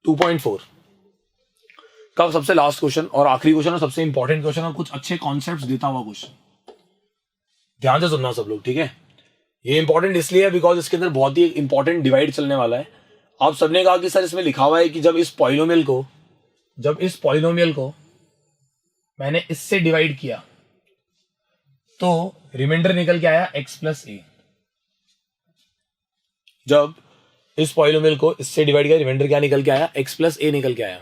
2.4 का सबसे last question और आखिरी क्वेश्चन और सबसे इंपॉर्टेंट क्वेश्चन और कुछ अच्छे कॉन्सेप्ट्स देता हुआ क्वेश्चन। ध्यान से सुनना सब लोग, ठीक है। ये इंपॉर्टेंट इसलिए है बिकॉज इसके अंदर बहुत ही इंपॉर्टेंट डिवाइड चलने वाला है। आप सबने कहा कि सर इसमें लिखा हुआ है कि जब इस पॉलिनोमियल को मैंने इससे डिवाइड किया तो रिमाइंडर निकल के आया x प्लस ए। जब इस पॉलिनोमियल को इससे डिवाइड किया रिमाइंडर क्या निकल के आया, x प्लस ए निकल के आया।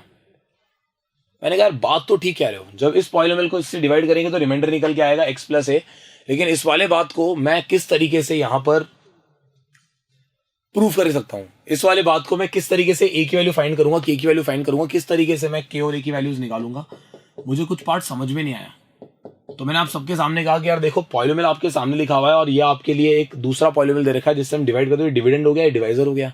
मैंने कहा यार बात तो ठीक कह रहे हो, जब इस पॉलिनोमियल को इससे डिवाइड करेंगे तो रिमाइंडर निकल के आएगा x प्लस ए, लेकिन इस वाले बात को मैं किस तरीके से यहां पर प्रूफ कर सकता हूं, इस वाले बात को मैं किस तरीके से a की वैल्यू फाइंड करूंगा, k की वैल्यू फाइंड करूंगा, किस तरीके से मैं k और a की वैल्यूज निकालूंगा, मुझे कुछ पार्ट समझ में नहीं आया। तो मैंने आप सबके सामने कहा कि यार देखो पॉलिनोमियल आपके सामने लिखा हुआ है और ये आपके लिए एक दूसरा पॉलिनोमियल दे रखा है जिससे हम डिवाइड करते हुए डिविडेंड हो गया या डिवाइजर हो गया।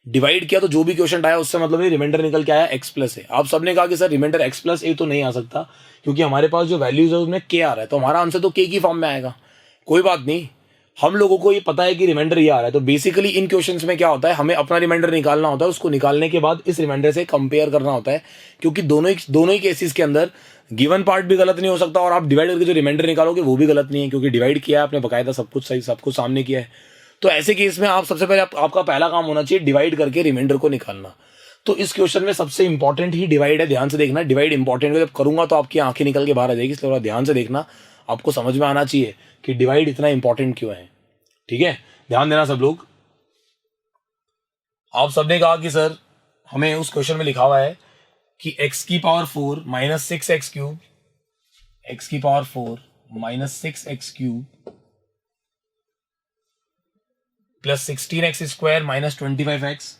डिवाइड किया तो जो भी क्वेश्चन आया उससे मतलब नहीं, रिमाइंडर निकल के आया x प्लस ए। आप सबने कहा कि सर रिमाइंडर x प्लस ए तो नहीं आ सकता क्योंकि हमारे पास जो वैल्यूज है उसमें k आ रहा है, तो हमारा आंसर तो k की फॉर्म में आएगा। कोई बात नहीं, हम लोगों को ये पता है कि रिमाइंडर ये आ रहा है, तो बेसिकली इन क्वेश्चंस में क्या होता है, हमें अपना रिमाइंडर निकालना होता है, उसको निकालने के बाद इस रिमाइंडर से कंपेयर करना होता है, क्योंकि दोनों ही केसेस के अंदर गिवन पार्ट भी गलत नहीं हो सकता और आप डिवाइड करके जो रिमाइंडर निकालोगे वो भी गलत नहीं है, क्योंकि डिवाइड किया है आपने बकायदा, सब कुछ सही, सब कुछ सामने किया है। तो ऐसे केस में आप सबसे पहले आपका पहला काम होना चाहिए डिवाइड करके रिमाइंडर को निकालना। तो इस क्वेश्चन में सबसे इंपॉर्टेंट ही डिवाइड है, ध्यान से देखना। डिवाइड इंपॉर्टेंट है, जब करूंगा तो आपकी आंखें निकल के बाहर आ जाएगी, इसलिए थोड़ा ध्यान से देखना, आपको समझ में आना चाहिए कि डिवाइड इतना इंपॉर्टेंट क्यों है, ठीक है। ध्यान देना सब लोग। आप सबने कहा कि सर हमें उस क्वेश्चन में लिखा हुआ है कि x की power 4 minus 6x cube, x की power 4 minus 6x cube plus 16x square minus 25x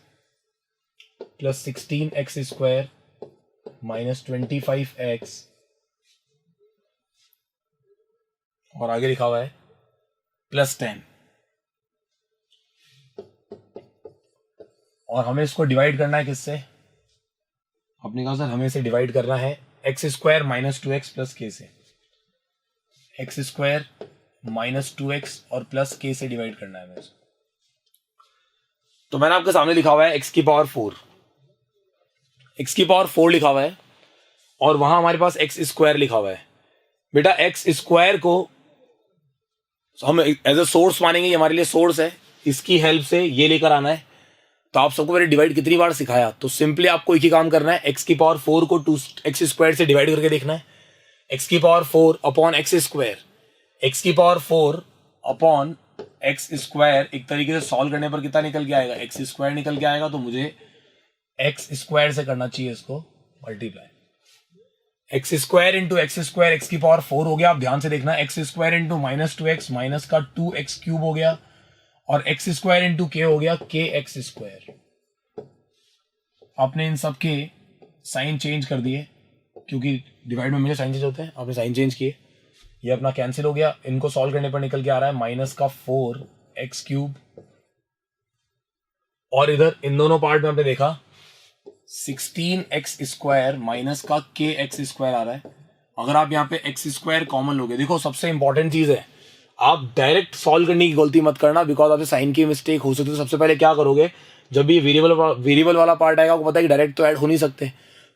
plus 16x square minus 25x और आगे लिखा हुआ है प्लस 10, और हमें इसको डिवाइड करना है किससे, आपने कहा सर हमें इसे डिवाइड करना है x square minus 2x plus के से, एक्स स्क्वायर माइनस 2x और प्लस के से डिवाइड करना है हमें इसको। तो मैंने आपके सामने लिखा हुआ है x की पावर 4, x की पावर 4 लिखा हुआ है और वहां हमारे पास x स्क्वायर लिखा हुआ है। बेटा x स्क्वायर को हम एज ए सोर्स मानेंगे, ये हमारे लिए सोर्स है, इसकी हेल्प से ये लेकर आना है। तो आप सबको मैंने डिवाइड कितनी बार सिखाया, तो सिंपली आपको एक ही काम करना है, x की पावर 4 को 2x स्क्वायर से डिवाइड करके देखना है। x की power 4 upon x square, x की पावर 4 अपॉन एक्स स्क्वायर एक तरीके से सॉल्व करने पर कितना निकल के आएगा, एक्स स्क्वायर निकल के आएगा। तो मुझे एक्स स्क्वायर से करना चाहिए इसको multiply, x square into x square, x की पावर 4 हो गया। आप ध्यान से देखना, x square into minus 2x minus का 2x क्यूब हो गया और एक्स स्क्वायर इंटू के हो गया के एक्स स्क्वायर। आपने इन सब के साइन चेंज कर दिए क्योंकि डिवाइड में मुझे साइन चेंज होते हैं, आपने साइन चेंज किए, ये अपना कैंसिल हो गया। इनको सॉल्व करने पर निकल के आ रहा है माइनस का 4x क्यूब और इधर इन दोनों पार्ट में आपने देखा 16x स्क्वायर माइनस का के एक्स स्क्वायर आ रहा है। अगर आप यहाँ पे एक्स स्क्वायर कॉमन लोगे, देखो सबसे इंपॉर्टेंट चीज है, आप डायरेक्ट सॉल्व करने की गलती मत करना बिकॉज आपसे साइन की मिस्टेक हो सकती है। तो सबसे पहले क्या करोगे, जब भी वेरिएबल वाला पार्ट आएगा, आपको पता है कि डायरेक्ट तो ऐड हो नहीं सकते,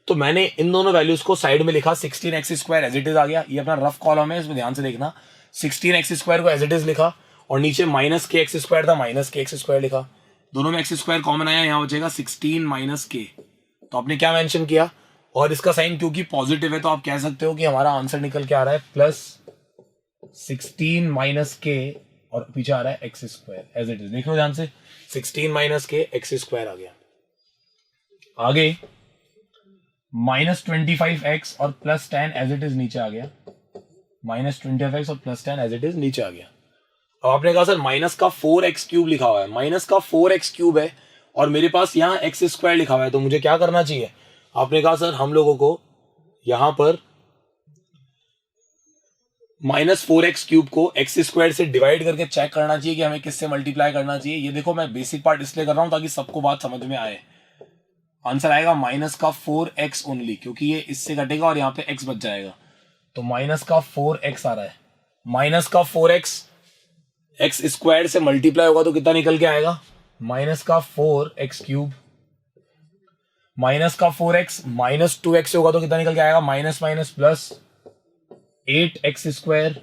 तो मैंने इन दोनों वैल्यूज को साइड में लिखा, 16x square as it is आ गया, ये अपना रफ कॉलम है, इसमें ध्यान से देखना, 16x स्क्वायर को एज इट इज लिखा और नीचे माइनस के एक्स स्क्वायर था, माइनस के एक्स स्क्वायर लिखा, दोनों में एक्स स्क्वायर कॉमन आया, यहाँ बचेगा 16 माइनस के। तो आपने क्या मेंशन किया, और इसका साइन क्योंकि पॉजिटिव है तो आप कह सकते हो कि हमारा आंसर निकल के आ रहा है प्लस 16 माइनस के और पीछे आ रहा है x square as it is. देख लो ध्यान से, 16 माइनस के एक्स स्क्वायर आ गया। आगे माइनस 25x और प्लस 10 एज इट इज नीचे आ गया, माइनस 25x और प्लस 10 एज इट इज नीचे आ गया। अब आपने कहा सर माइनस का 4x क्यूब लिखा हुआ है, माइनस का 4x क्यूब है और मेरे पास यहाँ एक्स स्क्वायर लिखा हुआ है, तो मुझे क्या करना चाहिए, आपने कहा सर हम लोगों को यहां पर माइनस 4x क्यूब को एक्स स्क्वायर से डिवाइड करके चेक करना चाहिए कि हमें किससे मल्टीप्लाई करना चाहिए। ये देखो मैं बेसिक पार्ट इसलिए कर रहा हूं ताकि सबको बात समझ में आए। आंसर आएगा माइनस का 4x ओनली, क्योंकि ये इससे कटेगा और यहाँ पे x बच जाएगा, तो माइनस का 4x आ रहा है। माइनस का 4x एक्स स्क्वायर से मल्टीप्लाई होगा तो कितना निकल के आएगा, माइनस का 4x क्यूब माइनस का 4x माइनस 2x होगा तो कितना निकल के आएगा, minus minus plus 8x²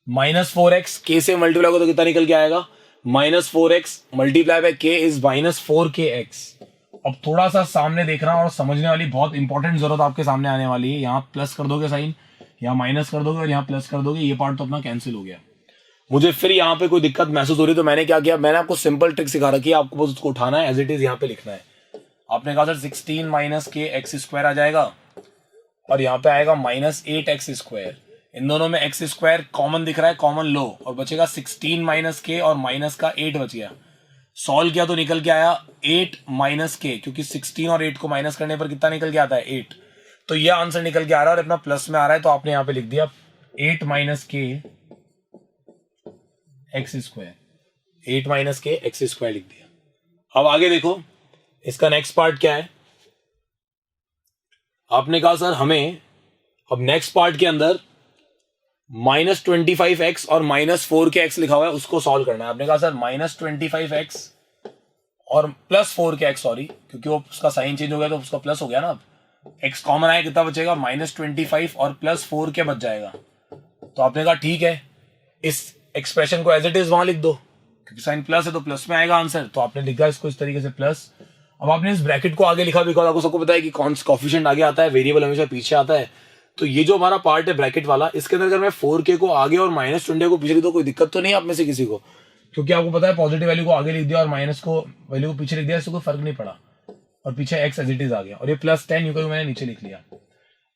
minus 4x k से मल्टीप्लाई होगा तो कितना निकल के आएगा, minus 4x multiply by k is minus 4kx। अब थोड़ा सा सामने देखना और समझने वाली बहुत इंपॉर्टेंट जरूरत आपके सामने आने वाली है। यहाँ प्लस कर दोगे साइन, यहाँ माइनस कर दोगे और यहाँ प्लस कर दोगे, ये पार्ट तो अपना कैंसिल हो गया। मुझे फिर यहाँ पे कोई दिक्कत महसूस हो रही तो मैंने क्या किया, मैंने आपको सिंपल ट्रिक सिखा रखी है, आपको बस उसको उठाना है, एज इट इज यहाँ पे लिखना है। आपने कहा सर 16 माइनस के एक्स स्क्वायर आ जाएगा और यहाँ पे आएगा माइनस 8x²। इन दोनों में x² कॉमन दिख रहा है, कॉमन लो, और बचेगा 16 माइनस के और माइनस का 8 बच गया। सॉल्व किया तो निकल के आया 8 माइनस के, क्योंकि 16 और 8 को माइनस करने पर कितना निकल के आता है, 8। तो ये आंसर निकल के आ रहा है और अपना प्लस में आ रहा है, तो आपने यहाँ पे लिख दिया 8 माइनस के x², 8 माइनस के x² लिख दिया। अब आगे देखो इसका नेक्स्ट पार्ट क्या है। आपने कहा सर हमें अब नेक्स्ट पार्ट के अंदर -25x और -4kx लिखा हुआ है उसको सॉल्व करना है। आपने कहा सर -25x और +4kx, सॉरी क्योंकि वो उसका साइन चेंज हो गया तो उसका प्लस हो गया ना। अब x कॉमन आया, कितना बचेगा, -25 और +4k बच जाएगा। तो आपने कहा ठीक है, इस एक्सप्रेशन को एज इट इज वहां लिख दो, क्योंकि साइन प्लस है तो प्लस में आएगा आंसर। तो आपने लिखा इसको इस तरीके से प्लस। अब आपने इस ब्रैकेट को आगे लिखा बिकॉज आपको सबको पता है कि कॉफिशिएंट आगे आता है, वेरिएबल हमेशा पीछे आता है। तो ये जो हमारा पार्ट है ब्रैकेट वाला, इसके अंदर अगर मैं 4k को आगे और -20 को पीछे लिख दो, कोई दिक्कत तो नहीं आप में से किसी को, क्योंकि आपको पता है पॉजिटिव वैल्यू को आगे लिख दिया और माइनस को वैल्यू को पीछे लिख दिया, इससे कोई फर्क नहीं पड़ा और पीछे x एज इट इज आ गया और ये +10 यूं मैंने नीचे लिख लिया।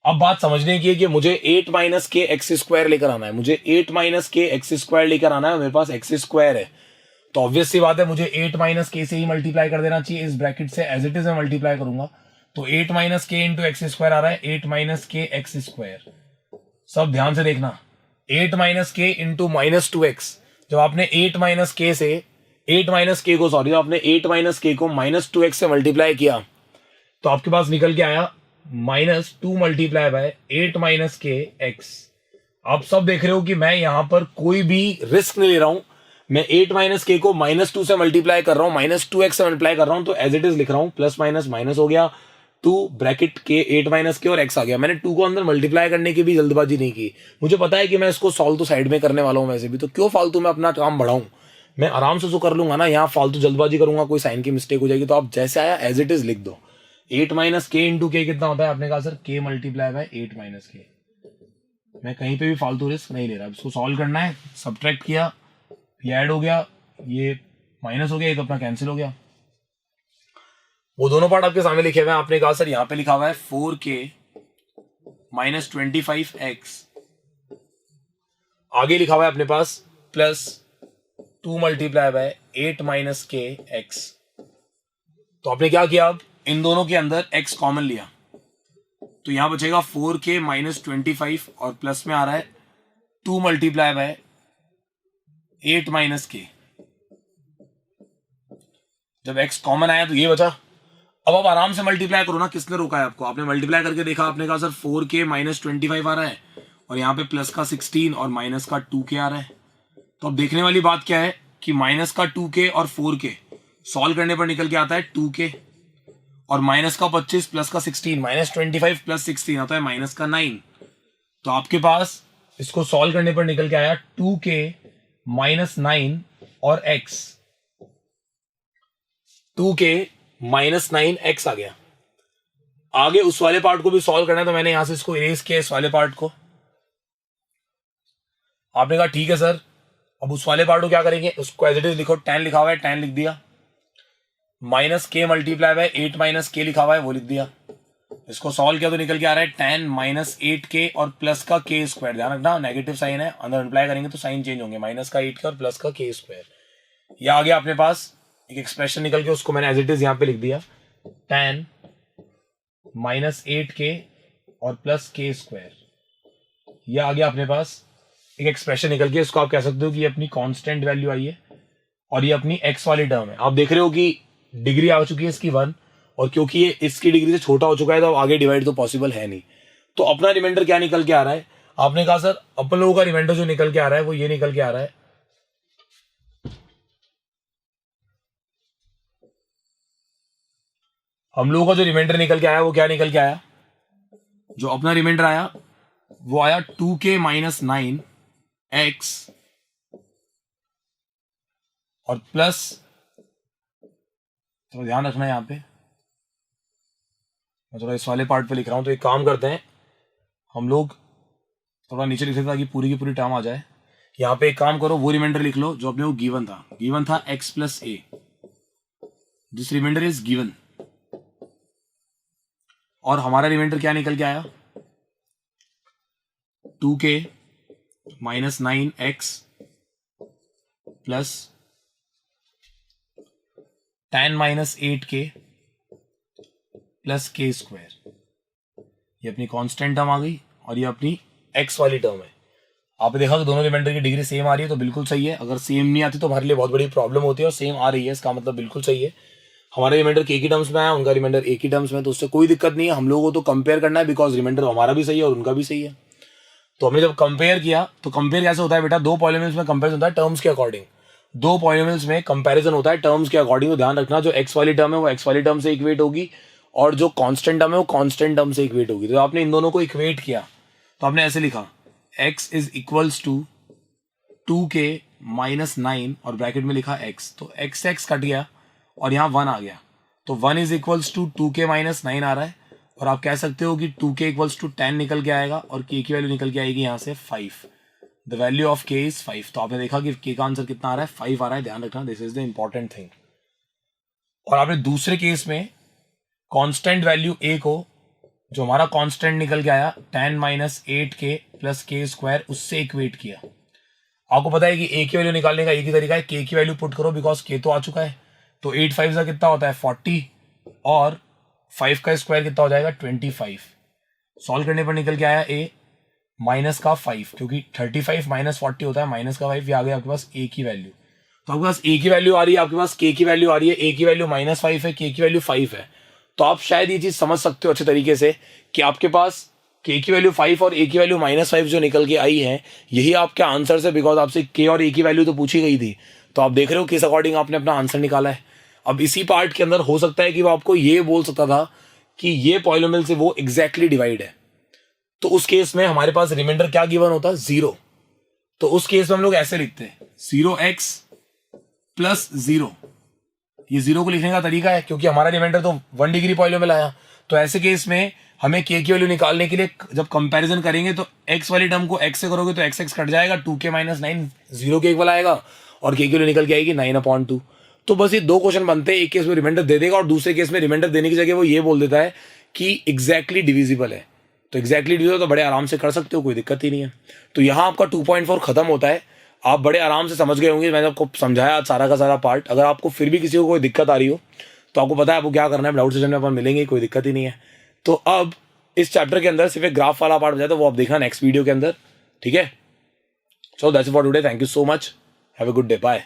अब बात समझने की है कि मुझे 8 माइनस के x² लेकर आना है, मुझे 8 माइनस के x² लेकर आना है, मेरे पास x² है। तो ऑब्वियस सी बात है मुझे 8 माइनस के से ही मल्टीप्लाई कर देना चाहिए, इस ब्रैकेट से एज इट इज मैं मल्टीप्लाई करूंगा। तो 8 माइनस के इंटू x² आ रहा है, 8 माइनस के x²। सब ध्यान से देखना, 8 माइनस के इंटू -2x। जब आपने 8 माइनस के से 8 माइनस के को सॉरी आपने 8 माइनस के को -2x से मल्टीप्लाई किया तो आपके पास निकल के आया -2 मल्टीप्लाई बाय 8 माइनस के x। आप सब देख रहे हो कि मैं यहां पर कोई भी रिस्क नहीं ले रहा हूं, मैं 8 माइनस के को -2 से मल्टीप्लाई कर रहा हूं, -2x से मल्टीप्लाई कर रहा हूं, तो एज इट इज लिख रहा हूं, प्लस माइनस माइनस हो गया, 2 ब्रैकेट के 8 माइनस के और x आ गया। मैंने 2 को अंदर मल्टीप्लाई करने की भी जल्दबाजी नहीं की, मुझे पता है कि मैं इसको सॉल्व तो साइड में करने वाला हूं वैसे भी, तो क्यों फालतू में अपना काम बढ़ाऊं, मैं आराम से उसको कर लूंगा ना। यहाँ फालतू जल्दबाजी करूंगा, कोई साइन की मिस्टेक हो जाएगी। तो आप जैसे आया एज इट इज लिख दो। 8 माइनस के इंटू के कितना होता है, आपने कहा sir k multiply by 8 minus के। मैं कहीं पे भी फालतू रिस्क नहीं ले रहा, इसको सॉल्व करना है। सब्ट्रैक्ट किया, ये ऐड हो गया, ये माइनस हो गया, ये तो अपना कैंसिल हो गया। वो दोनों पार्ट आपके सामने लिखे हुए हैं। आपने कहा सर यहाँ पे लिखा हुआ है 4k माइनस 25x, आगे लिखा हुआ है अपने पास प्लस 2 मल्टीप्लाई बाय 8 माइनस के x। तो आपने क्या किया, अब इन दोनों के अंदर x कॉमन लिया, तो यहां बचेगा 4k माइनस 25 और प्लस में आ रहा है 2 मल्टीप्लाई बाय 8 माइनस के। जब x कॉमन आया तो ये बचा। अब आप आराम से मल्टीप्लाई करो ना, किसने रोका है आपको, आपने मल्टीप्लाई करके देखा, आपने कहा सर 4k माइनस 25 आ रहा है और यहाँ पे प्लस का 16 और माइनस का 2k आ रहा है। तो अब देखने वाली बात क्या है कि माइनस का 2k और 4k सॉल्व करने पर निकल के आता है 2k और माइनस का 25 प्लस का 16, -25 प्लस 16 आता है माइनस का 9। तो आपके पास इसको सॉल्व करने पर निकल के आया 2k माइनस 9 और x, 2k माइनस 9x आ गया। आगे उस वाले पार्ट को भी सॉल्व करना है, तो मैंने यहां से इसको इरेज किया, इस वाले पार्ट को। आपने कहा ठीक है सर, अब उस वाले पार्ट को क्या करेंगे, उसको एज इट इज लिखो, 10 लिखा हुआ है 10 लिख दिया, माइनस के मल्टीप्लाई बाय 8 माइनस के लिखा हुआ है वो लिख दिया। इसको सॉल्व किया तो निकल के आ रहा है 10 माइनस 8k और प्लस का k²। ध्यान रखना नेगेटिव साइन है, अंदर मल्टीप्लाई करेंगे तो साइन चेंज होंगे, माइनस का 8k और प्लस का k²। ये आ गया अपने पास एक एक्सप्रेशन निकल के, उसको मैंने एज इट इज यहाँ पे लिख दिया, 10 माइनस 8k और प्लस k²। ये आ गया अपने पास एक एक्सप्रेशन निकल के। इसको आप कह सकते हो कि ये अपनी कांस्टेंट वैल्यू आई है और ये अपनी x वाली टर्म है। आप देख रहे हो कि डिग्री आ चुकी है इसकी 1, और क्योंकि ये इसकी डिग्री से छोटा हो चुका है तो अब आगे डिवाइड तो पॉसिबल है नहीं। तो अपना रिमाइंडर क्या निकल के आ रहा है, आपने कहा सर अपन लोगों का रिमाइंडर जो निकल के आ रहा है वो ये निकल के आ रहा है, हम लोगों का जो रिमाइंडर निकल के आया वो क्या निकल के आया, जो अपना रिमाइंडर आया वो आया 2k माइनस 9 x और प्लस, थोड़ा ध्यान रखना है यहाँ पे, मैं थोड़ा इस वाले पार्ट पे लिख रहा हूं, तो एक काम करते हैं हम लोग थोड़ा नीचे लिख देते ताकि पूरी की पूरी टर्म आ जाए। यहाँ पे एक काम करो, वो रिमाइंडर लिख लो जो अपने को गिवन था x plus a, this reminder is given, और हमारा रिमाइंडर क्या निकल के आया 2k minus 9x plus 10 minus 8k plus k square. ये अपनी कांस्टेंट टर्म आ गई और ये अपनी x वाली टर्म है। आपने देखा कि दोनों रिमाइंडर की डिग्री सेम आ रही है, तो बिल्कुल सही है। अगर सेम नहीं आती तो हमारे लिए बहुत बड़ी प्रॉब्लम होती है, और सेम आ रही है इसका मतलब बिल्कुल सही है। हमारा रिमाइंडर के की टर्म्स में आया, उनका रिमाइंडर एक ही टर्म्स में, तो उससे कोई दिक्कत नहीं है। हम लोगों को तो कंपेयर करना है, बिकॉज रिमाइंडर हमारा भी सही है और उनका भी सही है। तो हमने जब कंपेयर किया, तो कंपेयर कैसे होता है बेटा, दो पॉलिनोमियल्स में कंपेरिजन होता है टर्म्स के अकॉर्डिंग। दो पॉलिनोमियल्स में कंपैरिजन होता है टर्म्स के अकॉर्डिंग। तो ध्यान रखना, जो एक्स वाली टर्म है वो एक्स वाली टर्म से इक्वेट होगी, और जो कांस्टेंट टर्म है वो कांस्टेंट टर्म से इक्वेट होगी। तो आपने इन दोनों को इक्वेट किया तो आपने ऐसे लिखा x is equals to 2k minus 9 और ब्रैकेट में लिखा x, तो x कट गया और यहाँ 1 आ गया, तो 1 is equals to 2k minus 9 आ रहा है। और आप कह सकते हो कि 2k इक्वल्स टू 10 निकल के आएगा और k की वैल्यू निकल के आएगी यहाँ से 5। The value of k is 5। तो आपने देखा कि k का आंसर कितना आ रहा है, 5 आ रहा है। ध्यान रखना, this is the important thing. और आपने दूसरे केस में कांस्टेंट वैल्यू a को, जो हमारा कांस्टेंट निकल के आया 10 minus 8k plus k square, उससे इक्वेट किया। आपको पता है कि a की वैल्यू निकालने का एक ही तरीका है, k की वैल्यू पुट करो, बिकॉज k तो आ चुका है। तो 8 5 का कितना होता है 40, और 5 का स्क्वायर कितना हो जाएगा 25। सॉल्व करने पर निकल के आया a माइनस का 5, क्योंकि 35 माइनस 40 होता है माइनस का 5। ये आ गया आपके पास a की वैल्यू। तो आपके पास a की वैल्यू आ रही है, आपके पास k की वैल्यू आ रही है। a की वैल्यू माइनस 5 है, k की वैल्यू 5 है। तो आप शायद ये चीज समझ सकते हो अच्छे तरीके से कि आपके पास k की वैल्यू 5 और a की वैल्यू माइनस 5 जो निकल के आई है, यही आपके आंसर है, बिकॉज आपसे k और a की वैल्यू तो पूछी गई थी। तो आप देख रहे हो किस अकॉर्डिंग आपने अपना आंसर निकाला है। अब इसी पार्ट के अंदर हो सकता है कि वो आपको ये बोल सकता था कि ये पॉलिनोमियल से वो एग्जैक्टली डिवाइड है, तो उस केस में हमारे पास रिमाइंडर क्या गिवन होता है 0। तो उस केस में हम लोग ऐसे लिखते हैं 0x प्लस 0। ये 0 को लिखने का तरीका है, क्योंकि हमारा रिमाइंडर तो 1 डिग्री पॉलिनोमियल आया। तो ऐसे केस में हमें k की वैल्यू निकालने के लिए जब कंपैरिजन करेंगे तो x वाली टर्म को x से करोगे तो x कट जाएगा, 2k माइनस 9 0 के इक्वल आएगा, और k की वैल्यू निकल के आएगी 9/2। तो बस ये दो क्वेश्चन बनते हैं, एक केस में रिमाइंडर दे देगा और दूसरे केस में रिमाइंडर देने की जगह वो ये बोल देता है कि एग्जैक्टली डिविजिबल है। तो एग्जैक्टली डिविजिबल तो बड़े आराम से कर सकते हो, कोई दिक्कत ही नहीं है। तो यहाँ आपका 2.4 खत्म होता है। आप बड़े आराम से समझ गए होंगे, मैंने आपको समझाया सारा का सारा पार्ट। अगर आपको फिर भी किसी को कोई दिक्कत आ रही हो तो आपको पता है आपको क्या करना है, डाउट सेशन में अपन मिलेंगे, कोई दिक्कत ही नहीं है। तो अब इस चैप्टर के अंदर सिर्फ एक ग्राफ वाला पार्ट बचा, तो वो आप देखना नेक्स्ट वीडियो के अंदर, ठीक है। So that's it for today, thank you so much, have a good day, bye.